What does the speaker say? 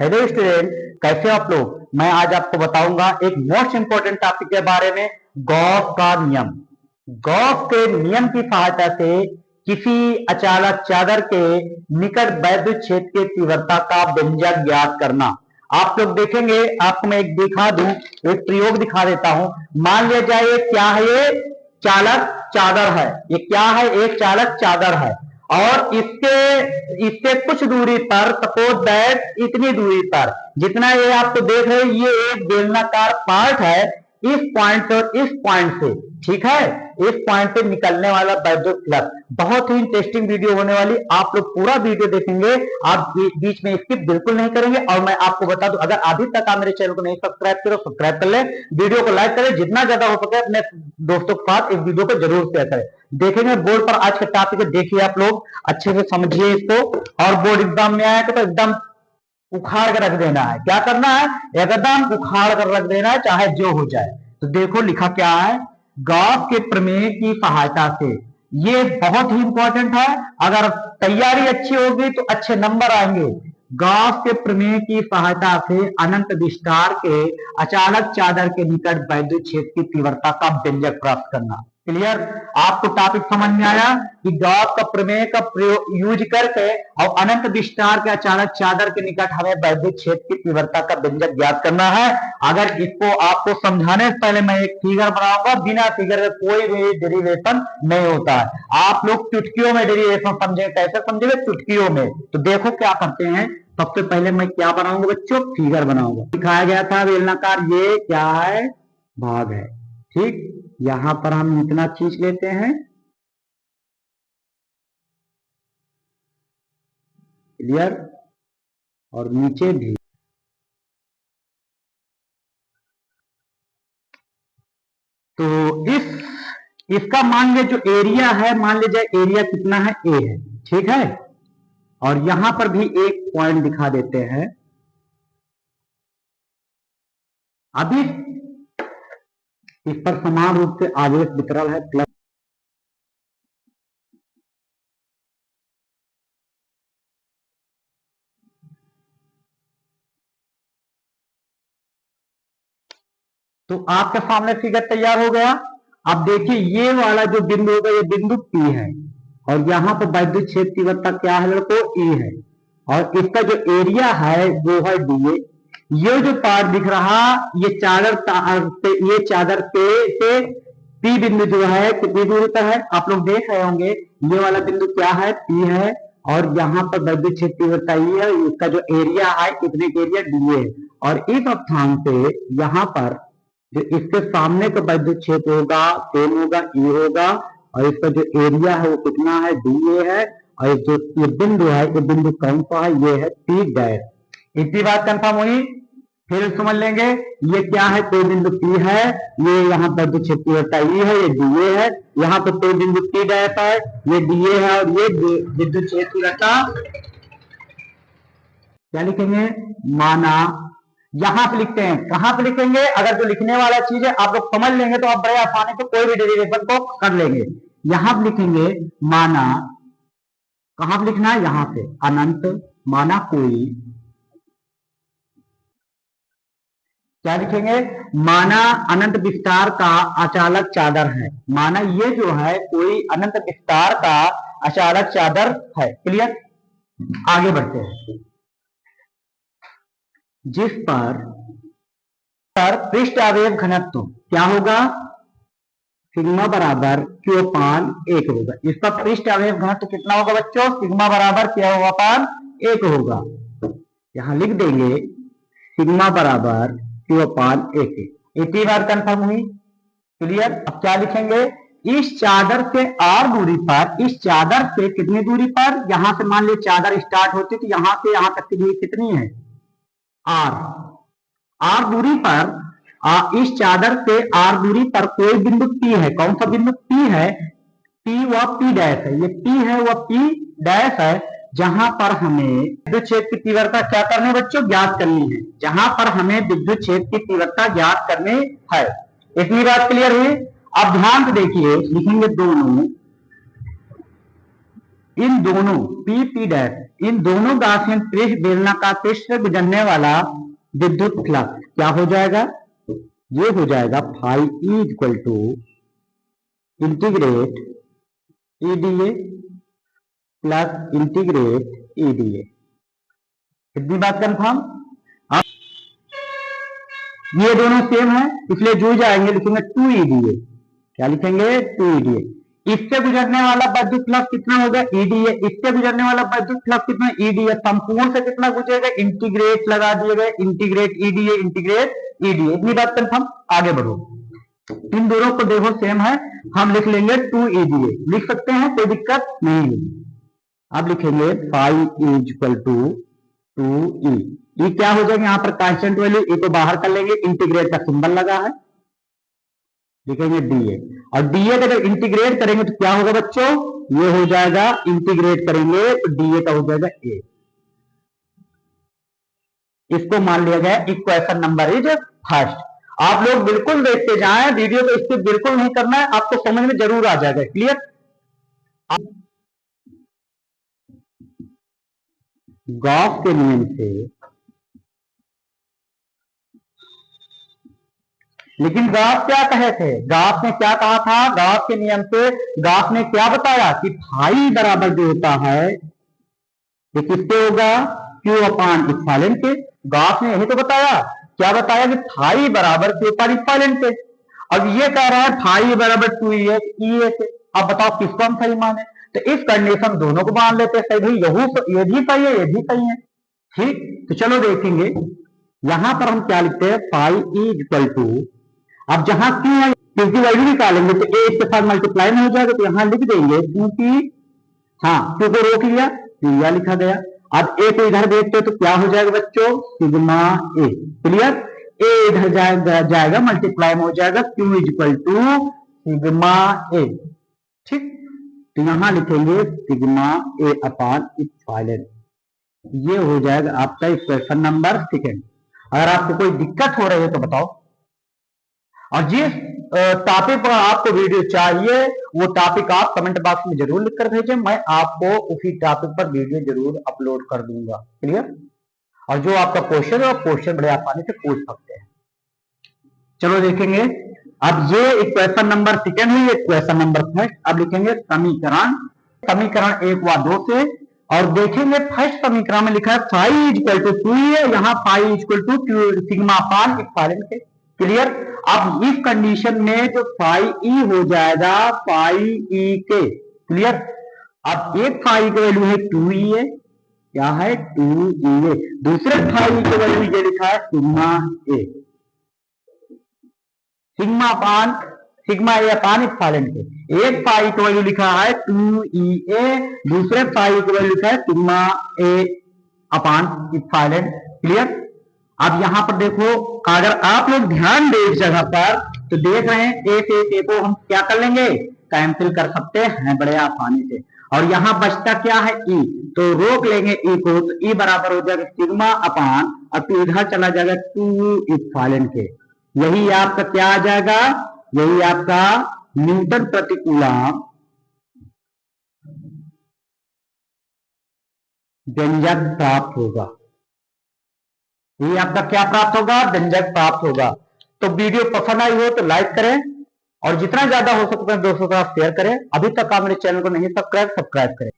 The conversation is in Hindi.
हेलो स्टूडेंट, कैसे हो आप लोग। मैं आज आपको बताऊंगा एक मोस्ट इंपोर्टेंट टॉपिक के बारे में, गॉस का नियम। गॉस के नियम की सहायता से किसी अचालक चादर के निकट वैद्युत क्षेत्र की तीव्रता का व्यंजक ज्ञात करना। आप लोग देखेंगे, आपको मैं एक दिखा दूं, एक प्रयोग दिखा देता हूं। मान लिया जाए क्या है, ये चालक चादर है। ये क्या है, एक चालक चादर है और इसके इससे कुछ दूरी पर, सपोज दैट इतनी दूरी पर, जितना ये आप तो देख रहे हैं, ये एक बेलनाकार पार्ट है। इस पॉइंट से और इस पॉइंट से, ठीक है, इस पॉइंट से निकलने वाला वैद्युत फ्लक्स बहुत ही इंटरेस्टिंग वीडियो होने वाली। आप लोग पूरा वीडियो देखेंगे, आप बीच में स्किप बिल्कुल नहीं करेंगे। और मैं आपको बता दूं, अगर अभी तक आप मेरे चैनल को नहीं सब्सक्राइब करो, सब्सक्राइब कर ले, वीडियो को लाइक करें, जितना ज्यादा हो सके अपने दोस्तों के साथ इस वीडियो को जरूर शेयर करें। देखेंगे बोर्ड पर आज का टॉपिक है, देखिए आप लोग अच्छे से समझिए इसको। और बोर्ड एग्जाम में आए तो एकदम उखाड़ कर रख देना है। क्या करना है, एकदम उखाड़ कर रख देना है, चाहे जो हो जाए। तो देखो लिखा क्या है, गॉस के प्रमेय की सहायता से। ये बहुत ही इंपॉर्टेंट है, अगर तैयारी अच्छी होगी तो अच्छे नंबर आएंगे। गॉस के प्रमेय की सहायता से अनंत विस्तार के अचालक चादर के निकट वैद्युत क्षेत्र की तीव्रता का व्यंजक प्राप्त करना। क्लियर, आपको टॉपिक समझ में आया कि गॉस का प्रमेय का प्रयोग यूज करके और अनंत विस्तार के अचानक चादर के निकट हमें वैद्युत क्षेत्र की तीव्रता का व्यंजक ज्ञात करना है। अगर इसको आपको समझाने से पहले मैं एक फिगर बनाऊंगा, बिना फिगर के कोई भी डेरिवेशन नहीं होता है। आप लोग चुटकियों में डेरिवेशन समझे, कैसे समझेंगे, चुटकियों में। तो देखो क्या करते हैं, सबसे पहले मैं क्या बनाऊंगा बच्चों, फिगर बनाऊंगा। दिखाया गया था बेलनाकार, ये क्या है, भाग है, ठीक। यहां पर हम इतना खींच लेते हैं, क्लियर, और नीचे भी। तो इसका मान लीजिए जो एरिया है, मान लीजिए एरिया कितना है, ए है, ठीक है। और यहां पर भी एक पॉइंट दिखा देते हैं। अभी इस पर समान रूप से आवेश वितरण है, प्लस। तो आपके सामने फिगर तैयार हो गया। अब देखिए ये वाला जो बिंदु होगा, ये बिंदु पी है और यहाँ पर वैद्युत क्षेत्र तीव्रता क्या है लड़को, ई है। और इसका जो एरिया है वो है डी। ये जो पार्ट दिख रहा, ये चादर पे, ये चादर पे से पी बिंदु जो है कितनी दूरी पर है, आप लोग देख रहे होंगे। ये वाला बिंदु क्या है, पी है। और यहाँ पर वैद्युत क्षेत्र तीव्रता ई है, इसका जो एरिया है, इतने एरिया डी है। और इस स्थान से यहाँ पर जो इसके सामने का वैद्युत क्षेत्र होगा, सेम होगा, ई होगा। और इसका जो एरिया है वो कितना है, डी है। और जो ये बिंदु है, ये बिंदु कौन सा है, ये है पी डैश। इतनी बात कंफर्म हुई। फिर समझ लेंगे ये क्या है, कोई बिंदु पी है, ये यहाँ वैद्युत क्षेत्र तीव्रता ई है, ये डी है। यहाँ पर कोई बिंदु पी डैश है, ये डी है। और ये विद्युत क्षेत्र तीव्रता क्या लिखेंगे, माना। यहां पे लिखते हैं, कहां पे लिखेंगे, अगर जो लिखने वाला चीज है आप लोग समझ लेंगे तो आप बड़े आसानी से कोई भी डेरिवेशन को कर लेंगे। यहां पे लिखेंगे माना, कहां पे लिखना है, यहां पे अनंत, माना कोई, क्या लिखेंगे, माना अनंत विस्तार का अचालक चादर है। माना ये जो है कोई अनंत विस्तार का अचालक चादर है। क्लियर, आगे बढ़ते हैं। जिस पर पृष्ठ आवेश घनत्व क्या होगा, सिग्मा बराबर क्यू अपान 1 होगा। इसका पृष्ठ आवेश घनत्व कितना होगा बच्चों, सिग्मा बराबर क्या होगा, अपान 1 होगा। यहां लिख देंगे सिग्मा बराबर क्यू अपान 1। इतनी बार कंफर्म हुई, क्लियर। अब क्या लिखेंगे, इस चादर से आर दूरी पर, इस चादर से कितनी दूरी पर, यहां से मान लीजिए चादर स्टार्ट होती तो यहां से यहां तक की दूरी कितनी है, आर दूरी पर, इस चादर से आर दूरी पर कोई बिंदु पी है। कौन सा बिंदु पी है, पी व पी डैश है। ये पी है वह पी डैश है, जहां पर हमें विद्युत क्षेत्र की तीव्रता क्या करनी है बच्चों, ज्ञात करनी है। जहां पर हमें विद्युत क्षेत्र की तीव्रता ज्ञात करनी है। इतनी बात क्लियर हुई। अब ध्यान से देखिए, लिखेंगे दोनों इन दोनों पी पी डैश इन दोनों गाउसियन बेलनाकार पृष्ठ से गुजरने वाला विद्युत फ्लक्स क्या हो जाएगा, ये हो जाएगा phi E equal to integrate EDA plus integrate EDA. कितनी बात कंफर्म। अब ये दोनों सेम है इसलिए जुड़ जाएंगे, लिखेंगे 2 क्या लिखेंगे 2 इससे गुजरने वाला विद्युत फ्लक्स कितना होगा ईडीए, इससे गुजरने वाला विद्युत फ्लक्स कितना ईडीए, संपूर्ण से कितना गुजरेगा इंटीग्रेट लगा दिए गए इंटीग्रेट ईडीए इतनी बात कंफर्म। आगे बढ़ो, इन दोनों को देखो सेम है, हम लिख लेंगे 2 लिख सकते हैं, कोई दिक्कत नहीं है। अब लिखेंगे फाई इज इक्वल टू 2 ये क्या हो जाएगा, यहां पर कांस्टेंट वैल्यू ए को बाहर कर लेंगे, इंटीग्रेट का सिंबल लगा है, लिखेंगे डीए और डीए का जब इंटीग्रेट करेंगे तो क्या होगा बच्चों, ये हो जाएगा इंटीग्रेट करेंगे तो डीए का हो जाएगा ए। इसको मान लिया गया इक्वेशन नंबर इज फर्स्ट। आप लोग बिल्कुल देखते जाएं, वीडियो को इससे बिल्कुल नहीं करना है, आपको समझ में जरूर आ जाएगा। क्लियर। गॉस के नियम से, लेकिन गॉस क्या कहे थे, गॉस ने क्या कहा था, गॉस के नियम से गॉस ने क्या बताया कि फाई बराबर जो होता है ये किससे होगा, क्यू अपान इप्सिलॉन के। गॉस ने यही तो बताया, क्या बताया कि फाई बराबर क्यू अपान इप्सिलॉन के। अब ये कह रहा है फाई बराबर 2e से। अब बताओ किसको हम सही माने, तो इस कंडीशन दोनों को मान लेते हैं सही भाई, ये भी सही है ये भी सही है। ठीक, तो चलो देखेंगे यहां पर हम क्या लिखते हैं, फाई इज इक्वल टू, अब जहां क्यू है क्योंकि वैल्यू निकालेंगे तो ए के साथ मल्टीप्लाई में हो जाएगा, तो यहां लिख देंगे क्योंकि हाँ क्यू को रोक लिया तो यह लिखा गया। अब ए को इधर देखते हो तो क्या हो जाएगा बच्चों, सिग्मा ए। क्लियर, ए इधर जाएगा मल्टीप्लाई में हो जाएगा, Q is equal to sigma A. ठीक, तो यहां लिखेंगे सिग्मा ए अपान इप्सिलॉन, ये हो जाएगा आपका इक्वेशन नंबर सेकंड। अगर आपको कोई दिक्कत हो रही है तो बताओ, और जिस टॉपिक पर आपको वीडियो चाहिए वो टॉपिक आप कमेंट बॉक्स में जरूर लिखकर भेजें, मैं आपको उसी टॉपिक पर वीडियो जरूर अपलोड कर दूंगा। क्लियर, और जो आपका क्वेश्चन है आप क्वेश्चन बड़े आसानी से पूछ सकते हैं। चलो देखेंगे, अब ये इक्वेशन नंबर सेकंड है, इक्वेशन नंबर फर्स्ट। अब लिखेंगे समीकरण 1 व 2 से, और देखेंगे फर्स्ट समीकरण में लिखा है फाई इज इक्वल टू 2 है, यहाँ phi is equal to sigma upon epsilon के। क्लियर, अब इस कंडीशन में जो फाई ई हो जाएगा फाई ई के। क्लियर, अब एक फाई की वैल्यू है 2e है, क्या है 2e है, दूसरे फाई की वैल्यू ये लिखा है सिग्मा ए, सिग्मा ए अपान इप्सिलॉन के। एक फाई की वैल्यू लिखा है 2e दूसरे फाई की वैल्यू लिखा है सिग्मा ए अपान इप्सिलॉन। क्लियर, अब यहां पर देखो, अगर आप लोग ध्यान दें इस जगह पर तो देख रहे हैं ए से ए को हम क्या कर लेंगे, कैंसिल कर सकते हैं बड़े आसानी से, और यहां बचता क्या है ई, तो रोक लेंगे ई को, तो ई बराबर हो जाएगा सिग्मा अपान, अब तो इधर चला जाएगा 2 इप्सिलॉन के। यही आपका क्या आ जाएगा, यही आपका न्यूटन प्रति कूलम व्यंजक प्राप्त होगा। ये आपका क्या प्राप्त होगा, व्यंजक प्राप्त होगा। तो वीडियो पसंद आई हो तो लाइक करें, और जितना ज्यादा हो सकता है दोस्तों के साथ शेयर करें। अभी तक आप मेरे चैनल को नहीं सब्सक्राइब करें।